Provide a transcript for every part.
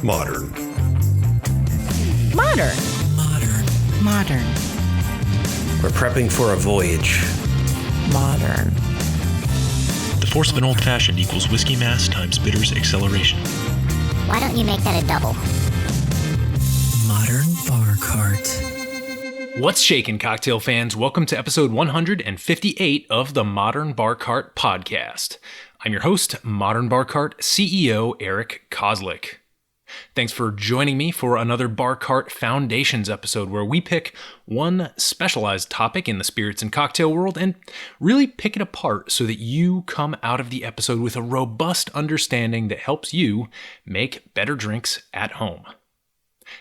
Modern. Modern. Modern. Modern. We're prepping for a voyage. Modern. The force of an old-fashioned equals whiskey mass times bitters acceleration. Why don't you make that a double? Modern bar cart. What's shaking, cocktail fans? Welcome to episode 158 of the Modern Bar Cart podcast. I'm your host, Modern Bar Cart CEO Eric Kozlik. Thanks for joining me for another Bar Cart Foundations episode where we pick one specialized topic in the spirits and cocktail world and really pick it apart so that you come out of the episode with a robust understanding that helps you make better drinks at home.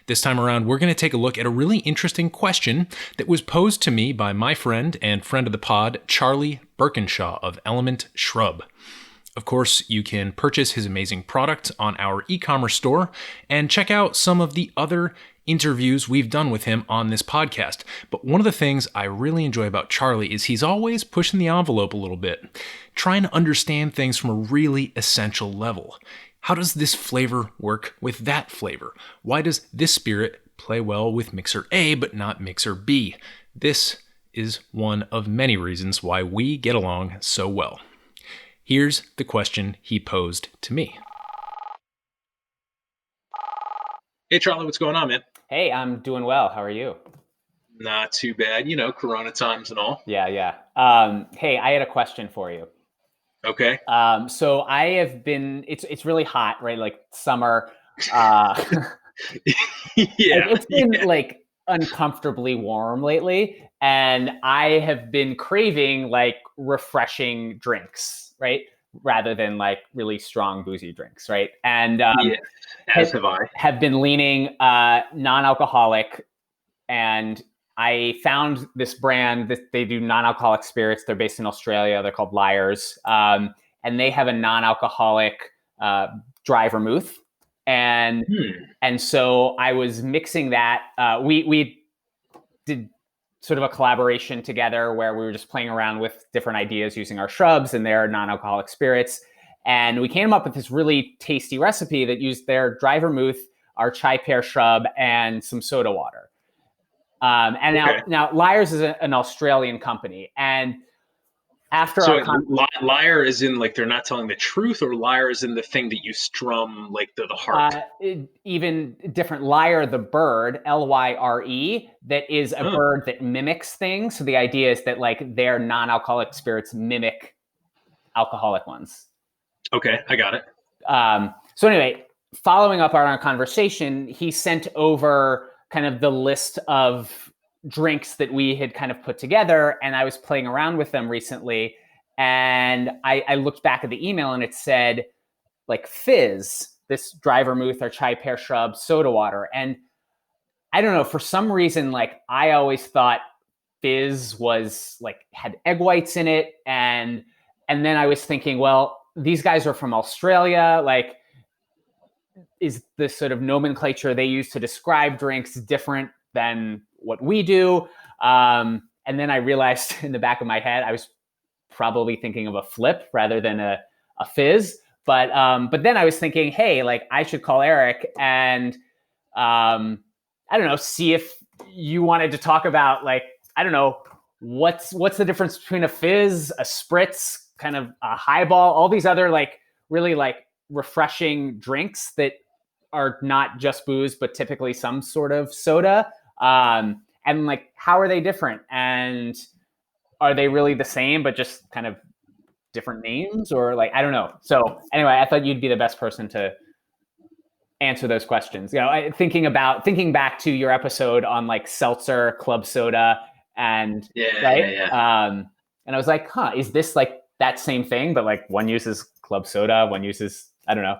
This time around, we're going to take a look at a really interesting question that was posed to me by my friend and friend of the pod, Charlie Birkinshaw of Element Shrub. Of course, you can purchase his amazing product on our e-commerce store and check out some of the other interviews we've done with him on this podcast. But one of the things I really enjoy about Charlie is he's always pushing the envelope a little bit, trying to understand things from a really essential level. How does this flavor work with that flavor? Why does this spirit play well with mixer A but not mixer B? This is one of many reasons why we get along so well. Here's the question he posed to me. Hey, Charlie, what's going on, man? Hey, I'm doing well. How are you? Not too bad. You know, Corona times and all. Yeah. Hey, I had a question for you. Okay. So I have been, it's really hot, right? Like summer. It's been like uncomfortably warm lately. And I have been craving like refreshing drinks, right? Rather than like really strong boozy drinks, right? And have been leaning non-alcoholic, and I found this brand that they do non-alcoholic spirits. They're based in Australia. They're called Lyre's, and they have a non-alcoholic dry vermouth. And so I was mixing that. We did sort of a collaboration together where we were just playing around with different ideas using our shrubs and their non-alcoholic spirits. And we came up with this really tasty recipe that used their dry vermouth, our chai pear shrub, and some soda water. Now Lyre's is an Australian company. And after liar is in like they're not telling the truth, or liar is in the thing that you strum like the heart? Even different. Lyre, the bird, Lyre, that is a bird that mimics things. So the idea is that like their non-alcoholic spirits mimic alcoholic ones. Okay, I got it. So anyway, following up on our conversation, he sent over kind of the list of drinks that we had kind of put together, and I was playing around with them recently, and I looked back at the email and it said like fizz, this dry vermouth or chai pear shrub, soda water. And I don't know, for some reason, like I always thought fizz was like had egg whites in it, and then I was thinking, well, these guys are from Australia, like is the sort of nomenclature they use to describe drinks different than what we do? And then I realized in the back of my head, I was probably thinking of a flip rather than a fizz. But then I was thinking, hey, like I should call Eric and I don't know, see if you wanted to talk about like, I don't know, what's the difference between a fizz, a spritz, kind of a highball, all these other like really like refreshing drinks that are not just booze, but typically some sort of soda. And like, how are they different? And are they really the same, but just kind of different names, or like, I don't know. So anyway, I thought you'd be the best person to answer those questions. You know, thinking back to your episode on like seltzer, club soda, and and I was like, is this like that same thing, but like one uses club soda, one uses, I don't know.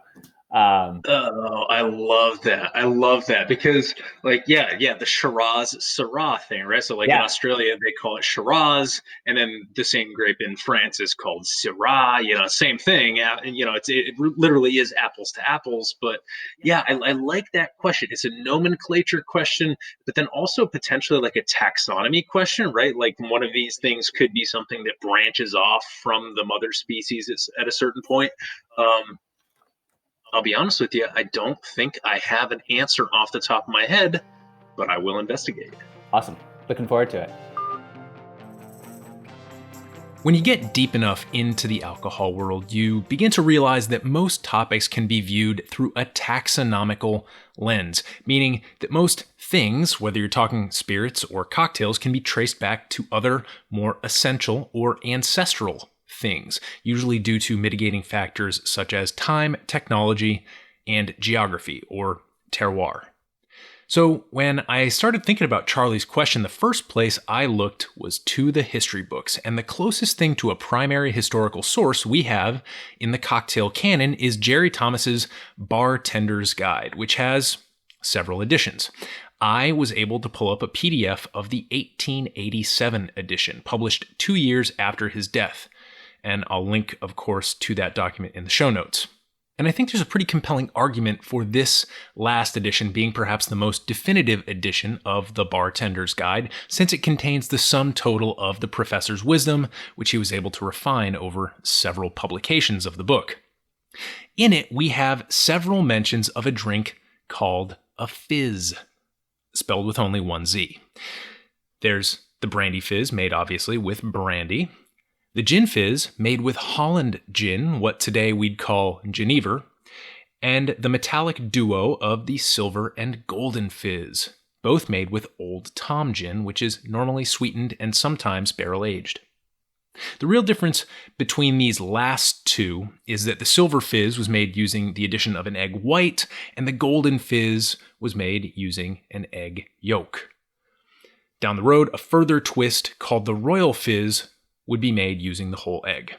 I love that because like, the Shiraz Syrah thing, right? So like in Australia, they call it Shiraz, and then the same grape in France is called Syrah, same thing. It literally is apples to apples, but I like that question. It's a nomenclature question, but then also potentially like a taxonomy question, right? Like one of these things could be something that branches off from the mother species at a certain point. I'll be honest with you, I don't think I have an answer off the top of my head, but I will investigate. Awesome. Looking forward to it. When you get deep enough into the alcohol world, you begin to realize that most topics can be viewed through a taxonomical lens, meaning that most things, whether you're talking spirits or cocktails, can be traced back to other, more essential or ancestral things, usually due to mitigating factors such as time, technology, and geography or terroir. So when I started thinking about Charlie's question, the first place I looked was to the history books, and the closest thing to a primary historical source we have in the cocktail canon is Jerry Thomas's Bartender's Guide, which has several editions. I was able to pull up a PDF of the 1887 edition, published 2 years after his death, and I'll link, of course, to that document in the show notes. And I think there's a pretty compelling argument for this last edition being perhaps the most definitive edition of the Bartender's Guide, since it contains the sum total of the professor's wisdom, which he was able to refine over several publications of the book. In it, we have several mentions of a drink called a fizz, spelled with only one Z. There's the brandy fizz, made obviously with brandy. The gin fizz, made with Holland gin, what today we'd call Genever, and the metallic duo of the silver and golden fizz, both made with Old Tom gin, which is normally sweetened and sometimes barrel-aged. The real difference between these last two is that the silver fizz was made using the addition of an egg white, and the golden fizz was made using an egg yolk. Down the road, a further twist called the royal fizz would be made using the whole egg.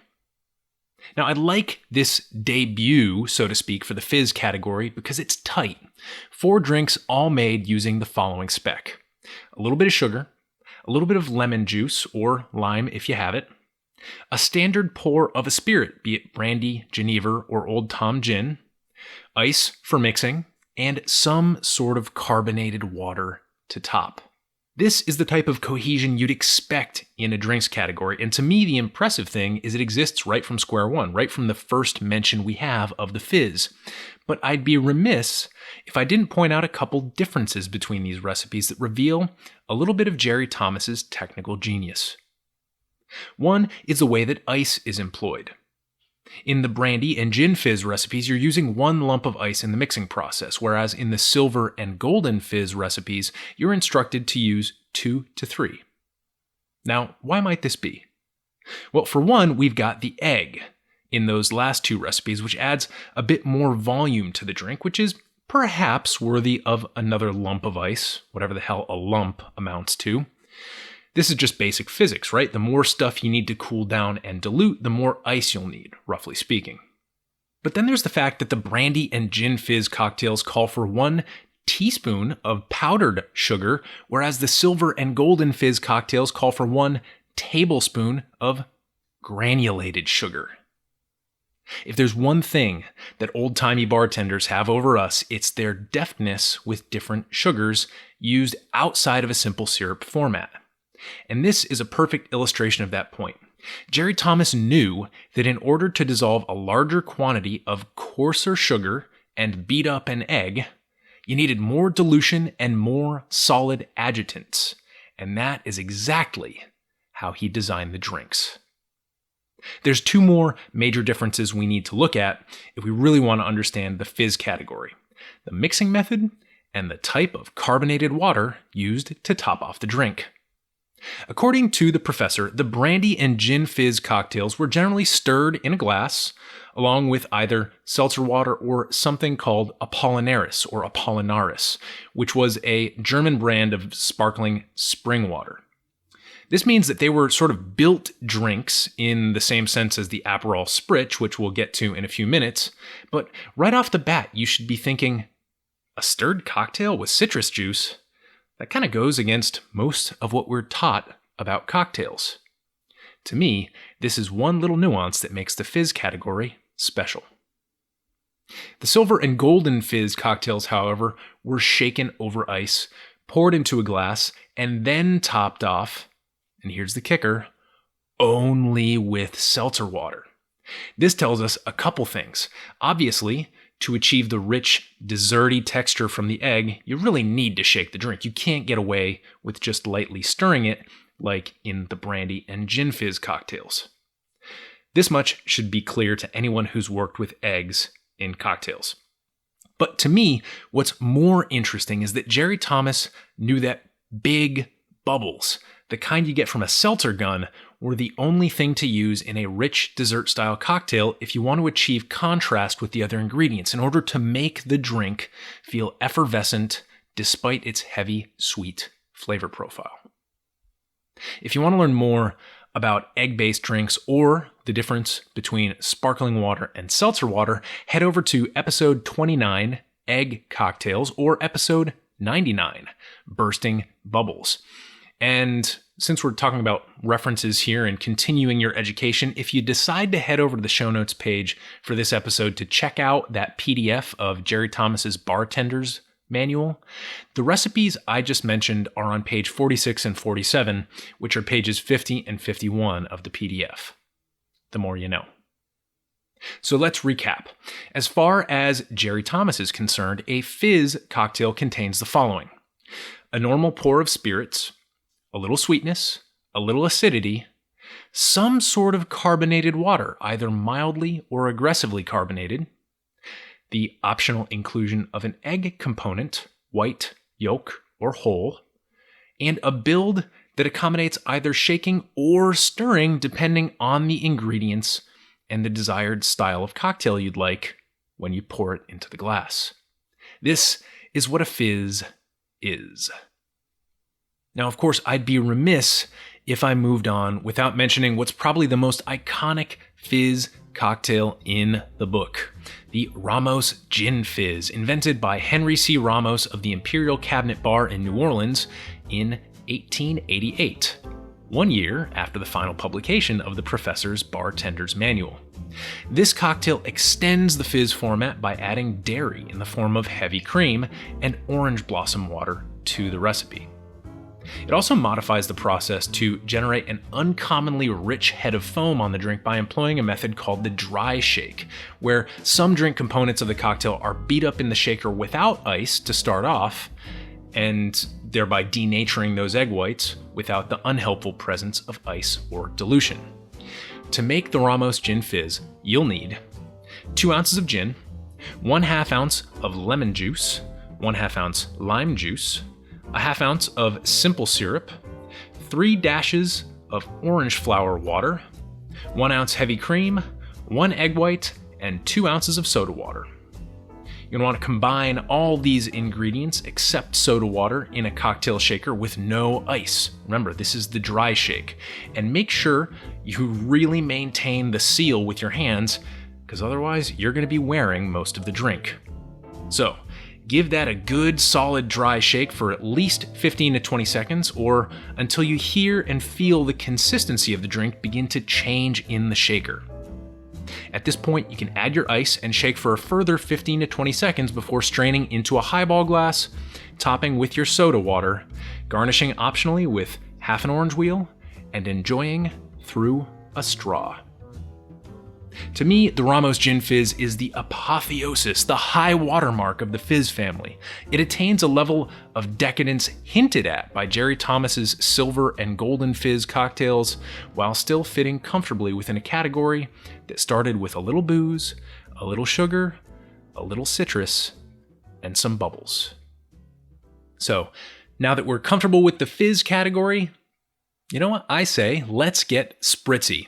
Now, I like this debut, so to speak, for the fizz category because it's tight. 4 drinks all made using the following spec: a little bit of sugar, a little bit of lemon juice or lime if you have it, a standard pour of a spirit, be it brandy, Genever, or Old Tom gin, ice for mixing, and some sort of carbonated water to top. This is the type of cohesion you'd expect in a drinks category, and to me the impressive thing is it exists right from square one, right from the first mention we have of the fizz. But I'd be remiss if I didn't point out a couple differences between these recipes that reveal a little bit of Jerry Thomas's technical genius. One is the way that ice is employed. In the brandy and gin fizz recipes, you're using 1 lump of ice in the mixing process, whereas in the silver and golden fizz recipes, you're instructed to use 2 to 3. Now, why might this be? Well, for one, we've got the egg in those last 2 recipes, which adds a bit more volume to the drink, which is perhaps worthy of another lump of ice, whatever the hell a lump amounts to. This is just basic physics, right? The more stuff you need to cool down and dilute, the more ice you'll need, roughly speaking. But then there's the fact that the brandy and gin fizz cocktails call for 1 teaspoon of powdered sugar, whereas the silver and golden fizz cocktails call for 1 tablespoon of granulated sugar. If there's one thing that old-timey bartenders have over us, it's their deftness with different sugars used outside of a simple syrup format. And this is a perfect illustration of that point. Jerry Thomas knew that in order to dissolve a larger quantity of coarser sugar and beat up an egg, you needed more dilution and more solid adjutants. And that is exactly how he designed the drinks. There's 2 more major differences we need to look at if we really want to understand the fizz category: the mixing method and the type of carbonated water used to top off the drink. According to the professor, the brandy and gin fizz cocktails were generally stirred in a glass, along with either seltzer water or something called Apollinaris or Apollinaris, which was a German brand of sparkling spring water. This means that they were sort of built drinks in the same sense as the Aperol Spritz, which we'll get to in a few minutes, but right off the bat, you should be thinking, a stirred cocktail with citrus juice? That kind of goes against most of what we're taught about cocktails. To me, this is one little nuance that makes the fizz category special. The silver and golden fizz cocktails, however, were shaken over ice, poured into a glass, and then topped off, and here's the kicker, only with seltzer water. This tells us a couple things. Obviously, to achieve the rich, desserty texture from the egg, you really need to shake the drink. You can't get away with just lightly stirring it like in the brandy and gin fizz cocktails. This much should be clear to anyone who's worked with eggs in cocktails. But to me, what's more interesting is that Jerry Thomas knew that big bubbles, the kind you get from a seltzer gun, were the only thing to use in a rich dessert-style cocktail if you want to achieve contrast with the other ingredients in order to make the drink feel effervescent despite its heavy, sweet flavor profile. If you want to learn more about egg-based drinks or the difference between sparkling water and seltzer water, head over to episode 29, Egg Cocktails, or episode 99, Bursting Bubbles. And since we're talking about references here and continuing your education, if you decide to head over to the show notes page for this episode to check out that PDF of Jerry Thomas's Bartender's Manual, the recipes I just mentioned are on page 46 and 47, which are pages 50 and 51 of the PDF. The more you know. So let's recap. As far as Jerry Thomas is concerned, a fizz cocktail contains the following: a normal pour of spirits, a little sweetness, a little acidity, some sort of carbonated water, either mildly or aggressively carbonated, the optional inclusion of an egg component, white, yolk, or whole, and a build that accommodates either shaking or stirring depending on the ingredients and the desired style of cocktail you'd like when you pour it into the glass. This is what a fizz is. Now, of course, I'd be remiss if I moved on without mentioning what's probably the most iconic fizz cocktail in the book, the Ramos Gin Fizz, invented by Henry C. Ramos of the Imperial Cabinet Bar in New Orleans in 1888, 1 year after the final publication of the professor's Bartender's Manual. This cocktail extends the fizz format by adding dairy in the form of heavy cream and orange blossom water to the recipe. It also modifies the process to generate an uncommonly rich head of foam on the drink by employing a method called the dry shake, where some drink components of the cocktail are beat up in the shaker without ice to start off, and thereby denaturing those egg whites without the unhelpful presence of ice or dilution. To make the Ramos Gin Fizz, you'll need 2 ounces of gin, 1/2 ounce of lemon juice, 1/2 ounce lime juice, a 1/2 ounce of simple syrup, 3 dashes of orange flower water, 1 ounce heavy cream, 1 egg white, and 2 ounces of soda water. You're going to want to combine all these ingredients except soda water in a cocktail shaker with no ice. Remember, this is the dry shake. And make sure you really maintain the seal with your hands, because otherwise you're going to be wearing most of the drink. So, give that a good solid dry shake for at least 15 to 20 seconds, or until you hear and feel the consistency of the drink begin to change in the shaker. At this point, you can add your ice and shake for a further 15 to 20 seconds before straining into a highball glass, topping with your soda water, garnishing optionally with half an orange wheel, and enjoying through a straw. To me, the Ramos Gin Fizz is the apotheosis, the high watermark of the fizz family. It attains a level of decadence hinted at by Jerry Thomas's silver and golden fizz cocktails, while still fitting comfortably within a category that started with a little booze, a little sugar, a little citrus, and some bubbles. So, now that we're comfortable with the fizz category, you know what I say? Let's get spritzy.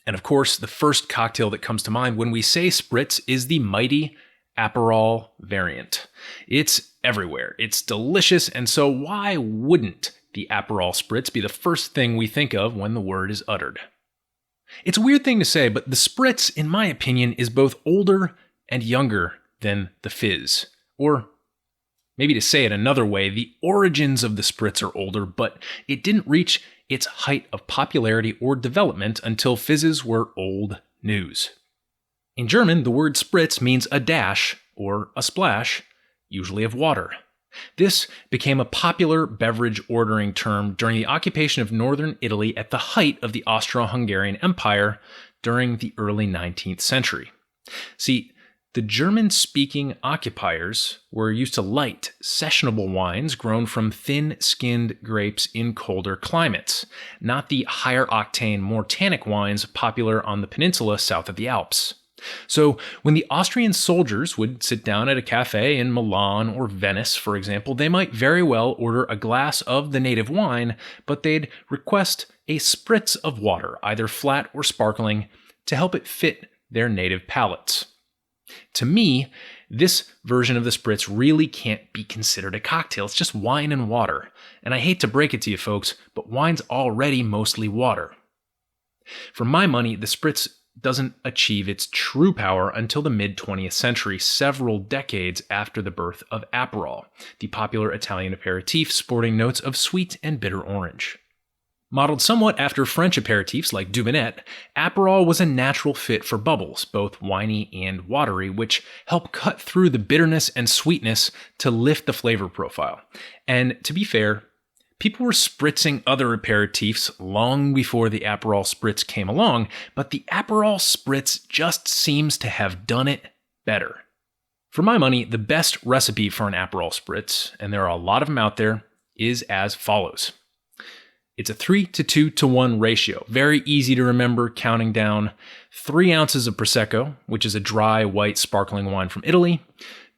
And of course, the first cocktail that comes to mind when we say spritz is the mighty Aperol variant. It's everywhere, it's delicious, and so why wouldn't the Aperol spritz be the first thing we think of when the word is uttered? It's a weird thing to say, but the spritz, in my opinion, is both older and younger than the fizz. Or maybe to say it another way, the origins of the spritz are older, but it didn't reach its height of popularity or development until fizzes were old news. In German, the word spritz means a dash or a splash, usually of water. This became a popular beverage ordering term during the occupation of northern Italy at the height of the Austro-Hungarian Empire during the early 19th century. See, The German-speaking occupiers were used to light, sessionable wines grown from thin-skinned grapes in colder climates, not the higher-octane, more tannic wines popular on the peninsula south of the Alps. So when the Austrian soldiers would sit down at a cafe in Milan or Venice, for example, they might very well order a glass of the native wine, but they'd request a spritz of water, either flat or sparkling, to help it fit their native palates. To me, this version of the spritz really can't be considered a cocktail. It's just wine and water. And I hate to break it to you folks, but wine's already mostly water. For my money, the spritz doesn't achieve its true power until the mid-20th century, several decades after the birth of Aperol, the popular Italian aperitif sporting notes of sweet and bitter orange. Modeled somewhat after French aperitifs like Dubonnet, Aperol was a natural fit for bubbles, both winey and watery, which help cut through the bitterness and sweetness to lift the flavor profile. And to be fair, people were spritzing other aperitifs long before the Aperol Spritz came along, but the Aperol Spritz just seems to have done it better. For my money, the best recipe for an Aperol Spritz, and there are a lot of them out there, is as follows. It's a 3 to 2 to 1 ratio. Very easy to remember, counting down 3 ounces of Prosecco, which is a dry, white, sparkling wine from Italy,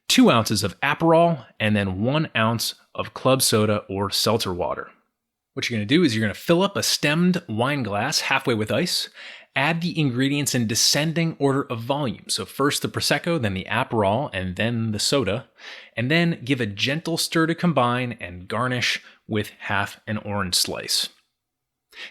2 ounces of Aperol, and then 1 ounce of club soda or seltzer water. What you're going to do is you're going to fill up a stemmed wine glass halfway with ice, add the ingredients in descending order of volume. So first the Prosecco, then the Aperol, and then the soda, and then give a gentle stir to combine and garnish with half an orange slice.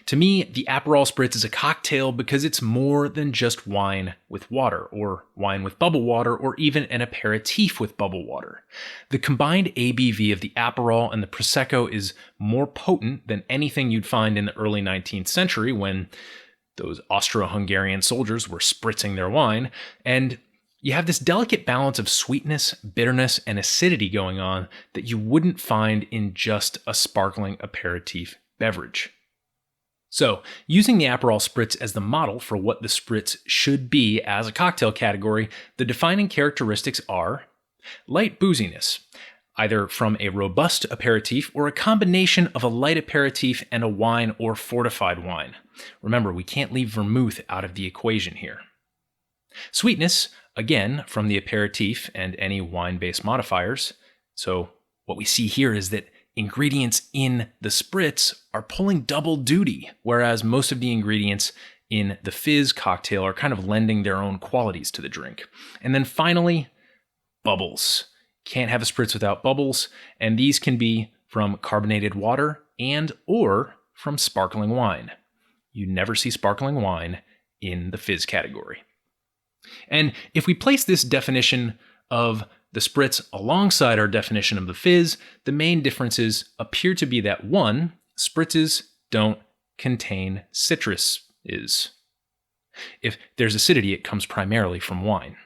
To me, the Aperol Spritz is a cocktail because it's more than just wine with water, or wine with bubble water, or even an aperitif with bubble water. The combined ABV of the Aperol and the Prosecco is more potent than anything you'd find in the early 19th century when those Austro-Hungarian soldiers were spritzing their wine, and you have this delicate balance of sweetness, bitterness, and acidity going on that you wouldn't find in just a sparkling aperitif beverage. So, using the Aperol Spritz as the model for what the Spritz should be as a cocktail category, the defining characteristics are light booziness, either from a robust aperitif or a combination of a light aperitif and a wine or fortified wine. Remember, we can't leave vermouth out of the equation here. Sweetness, again, from the aperitif and any wine-based modifiers. So what we see here is that ingredients in the Spritz are pulling double duty, whereas most of the ingredients in the Fizz cocktail are kind of lending their own qualities to the drink. And then finally, bubbles. Can't have a Spritz without bubbles, and these can be from carbonated water and or from sparkling wine. You never see sparkling wine in the Fizz category. And if we place this definition of the Spritz alongside our definition of the Fizz, the main differences appear to be that 1, Spritzes don't contain citruses. If there's acidity, it comes primarily from wine.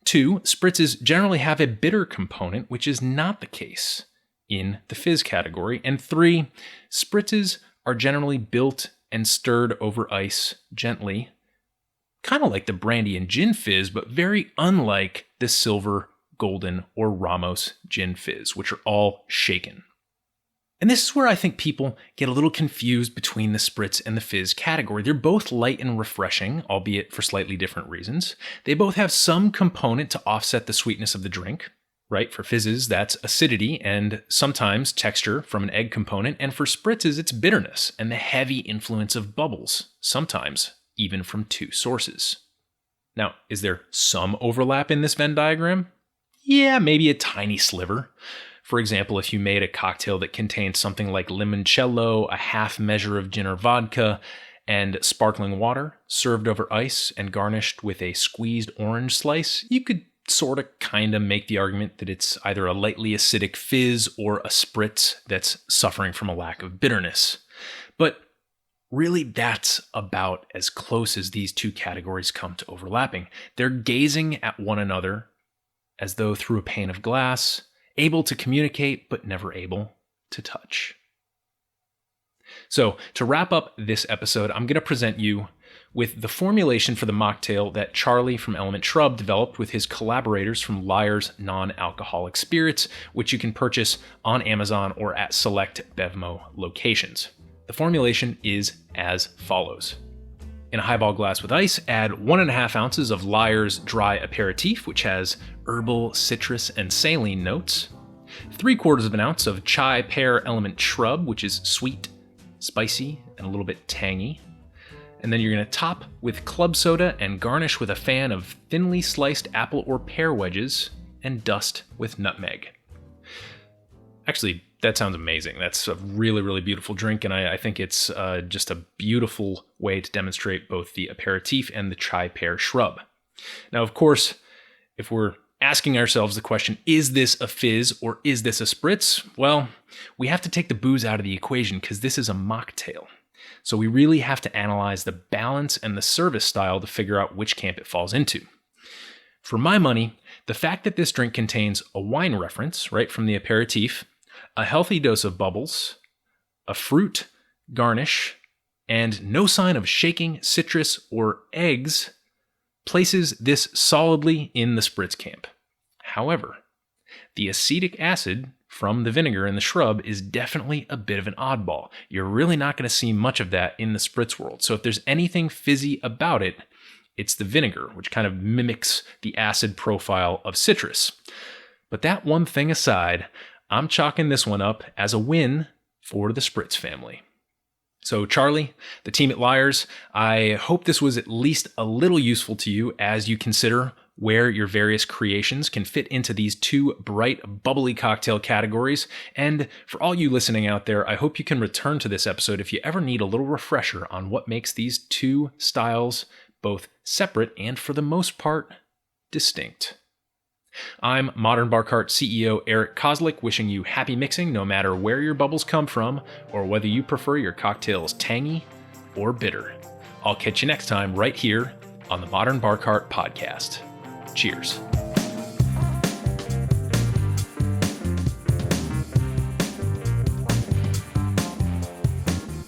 2, Spritzes generally have a bitter component, which is not the case in the Fizz category. And 3, Spritzes are generally built and stirred over ice gently, kind of like the brandy and gin fizz, but very unlike the silver, golden, or Ramos Gin Fizz, which are all shaken. And this is where I think people get a little confused between the Spritz and the Fizz category. They're both light and refreshing, albeit for slightly different reasons. They both have some component to offset the sweetness of the drink, right? For Fizzes, that's acidity and sometimes texture from an egg component. And for Spritzes, it's bitterness and the heavy influence of bubbles, sometimes even from 2 sources. Now, is there some overlap in this Venn diagram? Yeah, maybe a tiny sliver. For example, if you made a cocktail that contained something like limoncello, a half measure of gin or vodka, and sparkling water served over ice and garnished with a squeezed orange slice, you could sort of kind of make the argument that it's either a lightly acidic Fizz or a Spritz that's suffering from a lack of bitterness. But really, that's about as close as these 2 categories come to overlapping. They're gazing at one another as though through a pane of glass, able to communicate, but never able to touch. So, to wrap up this episode, I'm going to present you with the formulation for the mocktail that Charlie from Element Shrub developed with his collaborators from Lyre's Non-Alcoholic Spirits, which you can purchase on Amazon or at select Bevmo locations. The formulation is as follows. In a highball glass with ice, add 1.5 ounces of Lyre's dry aperitif, which has herbal, citrus, and saline notes, 3/4 of an ounce of chai pear Element Shrub, which is sweet, spicy, and a little bit tangy. And then you're going to top with club soda and garnish with a fan of thinly sliced apple or pear wedges and dust with nutmeg. Actually, that sounds amazing. That's a really, really beautiful drink, and I think it's just a beautiful way to demonstrate both the aperitif and the chai pear shrub. Now, of course, if we're asking ourselves the question, is this a fizz or is this a spritz? Well, we have to take the booze out of the equation because this is a mocktail. So we really have to analyze the balance and the service style to figure out which camp it falls into. For my money, the fact that this drink contains a wine reference, right from the aperitif, a healthy dose of bubbles, a fruit garnish, and no sign of shaking, citrus, or eggs places this solidly in the spritz camp. However, the acetic acid from the vinegar and the shrub is definitely a bit of an oddball. You're really not going to see much of that in the spritz world. So if there's anything fizzy about it, it's the vinegar, which kind of mimics the acid profile of citrus. But that one thing aside, I'm chalking this one up as a win for the spritz family. So Charlie, the team at Lyre's, I hope this was at least a little useful to you as you consider where your various creations can fit into these two bright, bubbly cocktail categories. And for all you listening out there, I hope you can return to this episode if you ever need a little refresher on what makes these two styles both separate and, for the most part, distinct. I'm Modern Bar Cart CEO Eric Kozlik, wishing you happy mixing no matter where your bubbles come from or whether you prefer your cocktails tangy or bitter. I'll catch you next time right here on the Modern Bar Cart podcast. Cheers.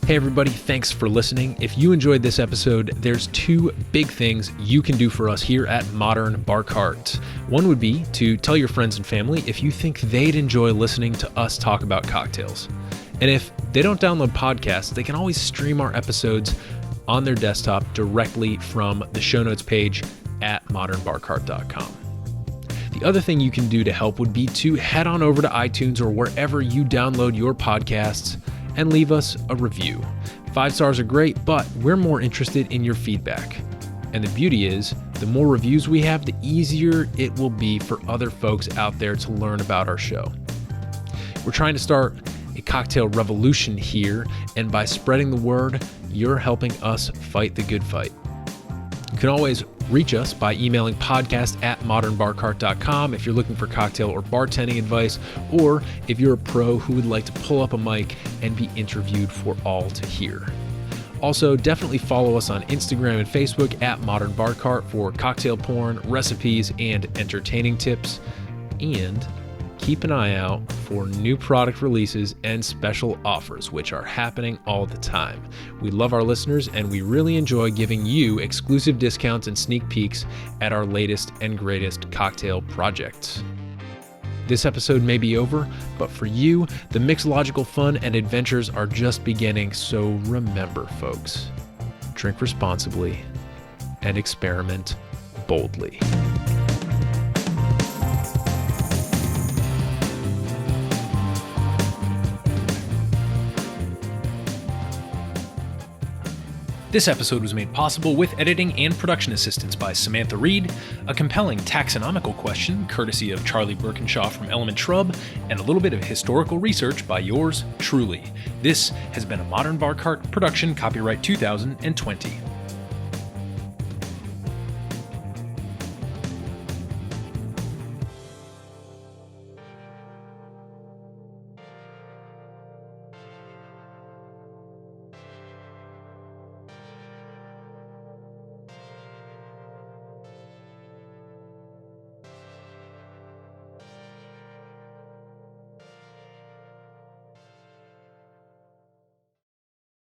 Hey everybody, thanks for listening. If you enjoyed this episode, there's two big things you can do for us here at Modern Bar Cart. One would be to tell your friends and family if you think they'd enjoy listening to us talk about cocktails. And if they don't download podcasts, they can always stream our episodes on their desktop directly from the show notes page at modernbarcart.com. The other thing you can do to help would be to head on over to iTunes or wherever you download your podcasts and leave us a review. 5 stars are great, but we're more interested in your feedback. And the beauty is, the more reviews we have, the easier it will be for other folks out there to learn about our show. We're trying to start a cocktail revolution here, and by spreading the word, you're helping us fight the good fight. You can always reach us by emailing podcast@modernbarcart.com if you're looking for cocktail or bartending advice, or if you're a pro who would like to pull up a mic and be interviewed for all to hear. Also, definitely follow us on Instagram and Facebook at Modern Bar Cart for cocktail porn, recipes, and entertaining tips. And keep an eye out for new product releases and special offers, which are happening all the time. We love our listeners, and we really enjoy giving you exclusive discounts and sneak peeks at our latest and greatest cocktail projects. This episode may be over, but for you, the mixological fun and adventures are just beginning. So remember, folks, drink responsibly and experiment boldly. This episode was made possible with editing and production assistance by Samantha Reed, a compelling taxonomical question courtesy of Charlie Birkinshaw from Element Shrub, and a little bit of historical research by yours truly. This has been a Modern Bar Cart production, copyright 2020.